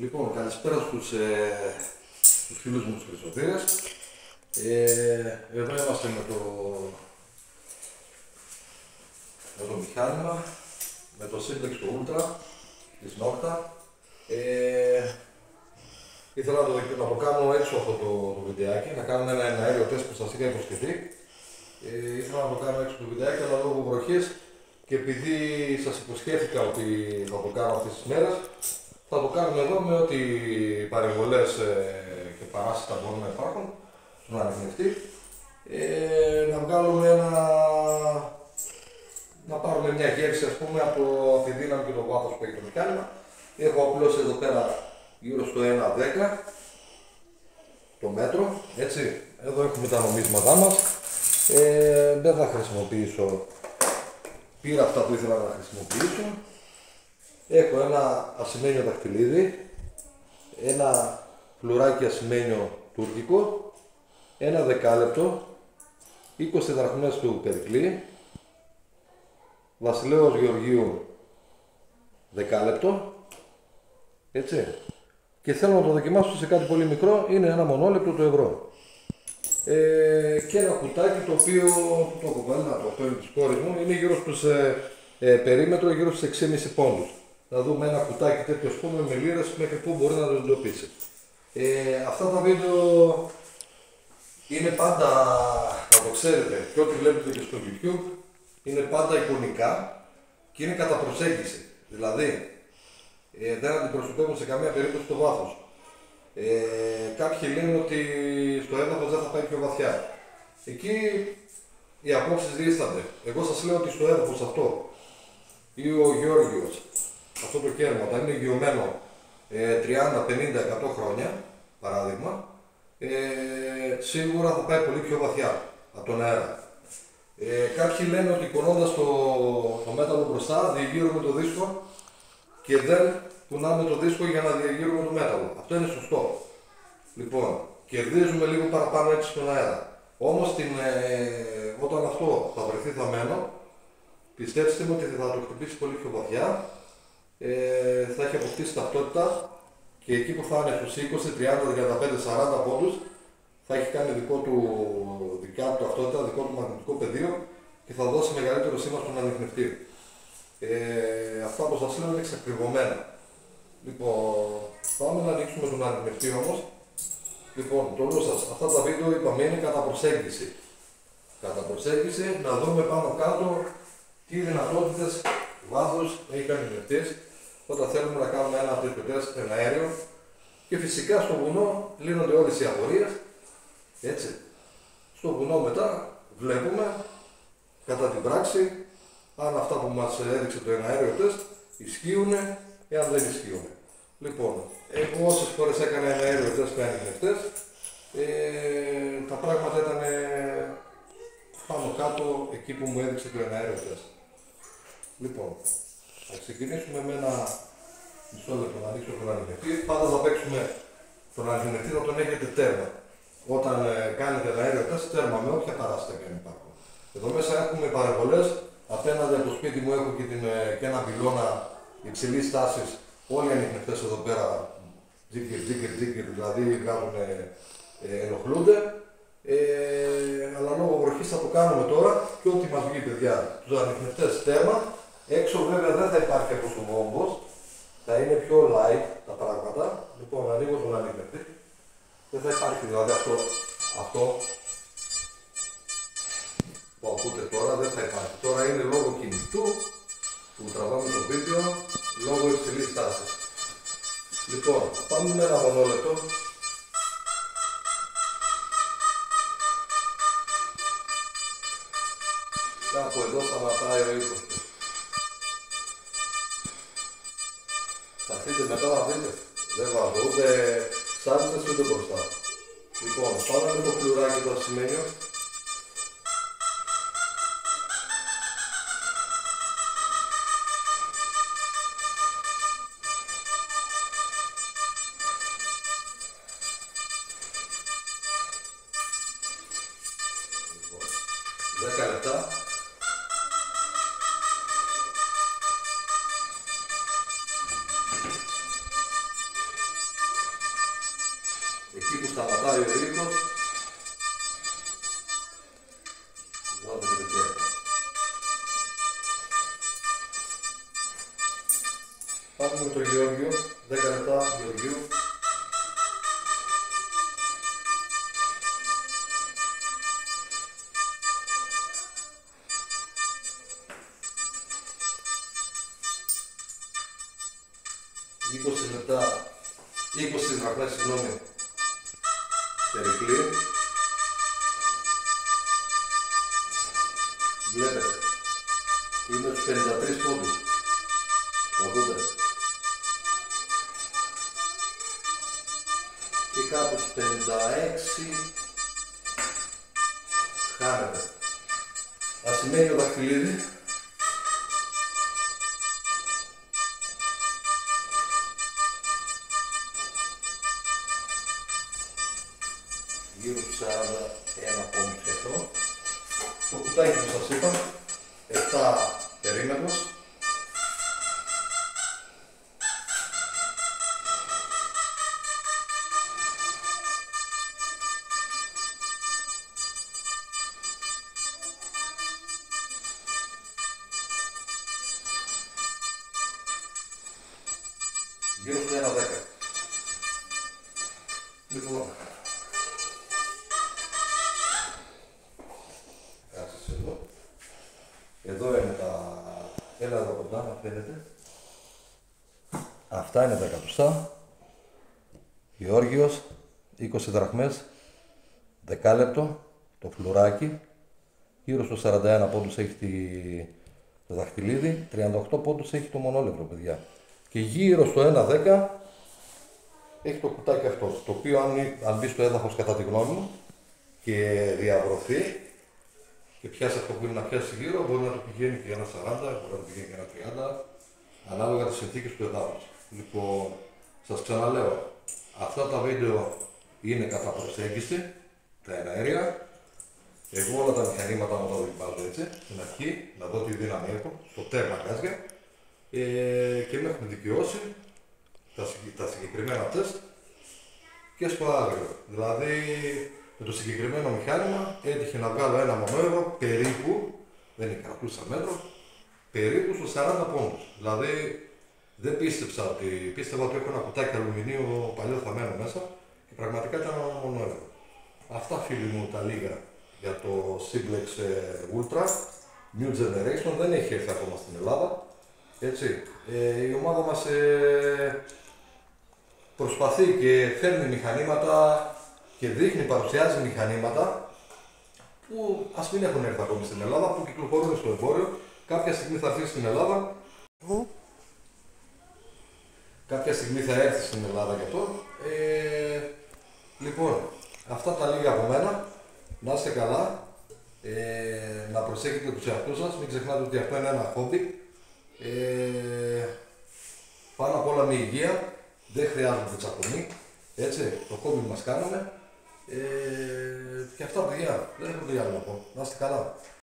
Λοιπόν, καλησπέρα στους φίλους μου τους χρυσοτήρες. Εδώ είμαστε με το μηχάνημα, με το Simplex το Ultra της Nocta. Ήθελα να το κάνω έξω αυτό το βιντεάκι, να κάνουμε ένα αέριο τεστ που σας είχα υποσχεθεί. Ήθελα να το κάνω έξω το βιντεάκι, αλλά λόγω βροχής και επειδή σας υποσχέθηκα ότι θα το κάνω αυτές τις μέρες, θα το κάνουμε εδώ με ό,τι παρεμβολές και παράσιτα μπορούν να υπάρχουν στον ανιχνευτή. Να βγάλουμε να πάρουμε μια γεύση, ας πούμε, από τη δύναμη και το βάθος που έχει το μηχάνημα. Έχω απλώσει εδώ πέρα γύρω στο 1,10 το μέτρο, έτσι. Εδώ έχουμε τα νομίσματά μας. Δεν θα χρησιμοποιήσω, πήρα αυτά που ήθελα να χρησιμοποιήσω. Έχω ένα ασημένιο δαχτυλίδι, ένα φλουράκι ασημένιο τουρκικό, ένα δεκάλεπτο, 20 δραχμές του Περικλή, Βασιλέως Γεωργίου δεκάλεπτο, έτσι. Και θέλω να το δοκιμάσω σε κάτι πολύ μικρό, είναι ένα μονόλεπτο το ευρώ. Και ένα κουτάκι το οποίο το έχω βάλει, να το φέρει της κόρης μου, είναι γύρω στους περίμετρο γύρω στους 6,5 πόντους. Να δούμε ένα κουτάκι τέτοιο, ας πούμε, με λίρες μέχρι πού μπορεί να το εντοπίσει. Αυτά τα βίντεο είναι πάντα, να το ξέρετε, και ό,τι βλέπετε και στο YouTube, είναι πάντα εικονικά και είναι κατά προσέγγιση. Δηλαδή, δεν αντιπροσωπεύουν σε καμία περίπτωση το βάθος. Κάποιοι λένε ότι στο έδαφος δεν θα πάει πιο βαθιά. Εκεί οι απόψεις διήστανται. Εγώ σας λέω ότι στο έδαφος αυτό ή ο Γεώργιος, αυτό το κέρμα, όταν είναι γιωμένο 30, 50, 100 χρόνια, παράδειγμα, σίγουρα θα πάει πολύ πιο βαθιά από τον αέρα. Κάποιοι λένε ότι κουνώντας το μέταλλο μπροστά, διεγείρουμε το δίσκο και δεν κουνάμε το δίσκο για να διεγείρουμε το μέταλλο. Αυτό είναι σωστό. Λοιπόν, κερδίζουμε λίγο παραπάνω έτσι στον αέρα. Όμως όταν αυτό θα βρεθεί θαμμένο, πιστέψτε μου ότι θα το χτυπήσει πολύ πιο βαθιά, θα έχει αποκτήσει ταυτότητα και εκεί που θα είναι στους 20, 30, 35, 40 πόντους θα έχει κάνει δικιά του ταυτότητα, δικό του μαγνητικό πεδίο και θα δώσει μεγαλύτερο σήμα στον ανιχνευτή. Αυτά που σας λέω είναι εξακριβωμένα. Λοιπόν, πάμε να ανοίξουμε τον ανιχνευτή όμως. Λοιπόν, το λέω σας, αυτά τα βίντεο είπαμε είναι κατά προσέγγιση. Κατά προσέγγιση, να δούμε πάνω κάτω τι δυνατότητες, βάθος έχει ο ανιχνευτής όταν θέλουμε να κάνουμε ένα τέτοιο τεστ, ένα αέριο. Και φυσικά στο βουνό λύνονται όλες οι απορίες. Έτσι. Στο βουνό μετά βλέπουμε κατά την πράξη αν αυτά που μας έδειξε το εναέριο τεστ ισχύουν ή αν δεν ισχύουν. Λοιπόν, εγώ όσες φορές έκανα εναέριο τεστ με ανιχνευτές, τα πράγματα ήταν πάνω κάτω εκεί που μου έδειξε το εναέριο τεστ. Λοιπόν, θα ξεκινήσουμε με ένα μισό λεπτό να ανοίξω τον ανιχνευτή. Πάντα θα παίξουμε τον ανιχνευτή να τον έχετε τέρμα. Όταν κάνετε ένα αέριο τεστ, τέρμα με όποια παράσιτα και αν υπάρχουν. Εδώ μέσα έχουμε παρεμβολές. Απέναντι από το σπίτι μου έχω και ένα πυλώνα υψηλής τάσης. Όλοι οι ανιχνευτές εδώ πέρα τζίκερ, δηλαδή ενοχλούνται. Αλλά λόγω βροχής θα το κάνουμε τώρα και ό,τι μας βγει, παιδιά, τους ανιχνευτές τέρμα. Έξω βέβαια δεν θα υπάρχει αυτός ο βόμβος. Θα είναι πιο light τα πράγματα. Λοιπόν, ανοίγω τον ανιχνευτή. Δεν θα υπάρχει δηλαδή αυτό που ακούτε τώρα, δεν θα υπάρχει. Τώρα είναι λόγω κινητού που τραβάμε το βίντεο, λόγω υψηλής τάσης. Λοιπόν, πάμε με ένα μονόλεπτο. Κάπου εδώ σταματάει ο ήχος του. Θα δείτε μετά να δείτε. Δεν βάζω ούτε σάρτες ούτε μπροστά. Λοιπόν, πάμε με το φλουράκι το ασημένιο. Λοιπόν, 10 λεπτά. Πάμε με το Γεώργιο, 10 λεπτά Γεωργίου. Λεπτά, 20 δραχμές, συγγνώμη, Περικλή. Βλέπετε, είναι τους 53 πόντους. Το δείτε. Και κάπου στους 56 χάνεται. Ασημένιο δαχτυλίδι. Γύρω στους 41 πόντους και αυτό. Το κουτάκι που σας είπα, 7 περίμετρος. Γύρω στους 1,10. Λοιπόν, εδώ είναι τα... Έλα εδώ κοντά, να φαίνεται. Αυτά είναι τα εκατοστά. Γεώργιος, 20 δραχμές, δεκάλεπτο, το φλουράκι. Γύρω στους 41 πόντους έχει το δαχτυλίδι, 38 πόντους έχει το μονόλευρο, παιδιά. Και γύρω στο 1,10 έχει το κουτάκι αυτό, το οποίο αν μπει στο έδαφος κατά τη γνώμη μου και διαβρωθεί, και πιάσει αυτό που είναι να πιάσει γύρω, μπορεί να το πηγαίνει και ένα 40, μπορεί να το πηγαίνει και ένα 30, ανάλογα τις συνθήκες του εδάφους. Λοιπόν, σας ξαναλέω, αυτά τα βίντεο είναι κατά προσέγγιση, τα εναέρια. Εγώ όλα τα μηχανήματα μου τα δοκιμάζω έτσι, στην αρχή, να δω τι δύναμη έχω, στο τέρμα γκάζια, και με έχουν δικαιώσει τα συγκεκριμένα τεστ και στο άγριο. Δηλαδή, με το συγκεκριμένο μηχάνημα έτυχε να βγάλω ένα μονόευρο περίπου, δεν είναι κρατούσα μέτρο, περίπου στους 40 πόντους. Δηλαδή δεν πίστευα ότι έχω ένα κουτάκι αλουμινίου παλιό θαμμένο μέσα και πραγματικά ήταν ένα μονόευρο. Αυτά, φίλοι μου, τα λίγα για το Simplex Ultra New Generation, δεν έχει έρθει ακόμα στην Ελλάδα. Έτσι. Η ομάδα μας προσπαθεί και φέρνει μηχανήματα και δείχνει, παρουσιάζει μηχανήματα που ας μην έχουν έρθει ακόμη στην Ελλάδα, που κυκλοφορούν στο εμπόριο. Κάποια στιγμή θα έρθει στην Ελλάδα. Κάποια στιγμή θα έρθει στην Ελλάδα και αυτό. Λοιπόν, αυτά τα λίγα από μένα. Να είστε καλά. Να προσέχετε τους εαυτούς σας. Μην ξεχνάτε ότι αυτό είναι ένα χόμπι. Πάνω απ' όλα με υγεία. Δεν χρειάζεται τσακωμή. Έτσι, το χόμπι μας κάνουμε. Και αυτά, παιδιά, δεν έχω τι άλλο να πω. Να είστε καλά.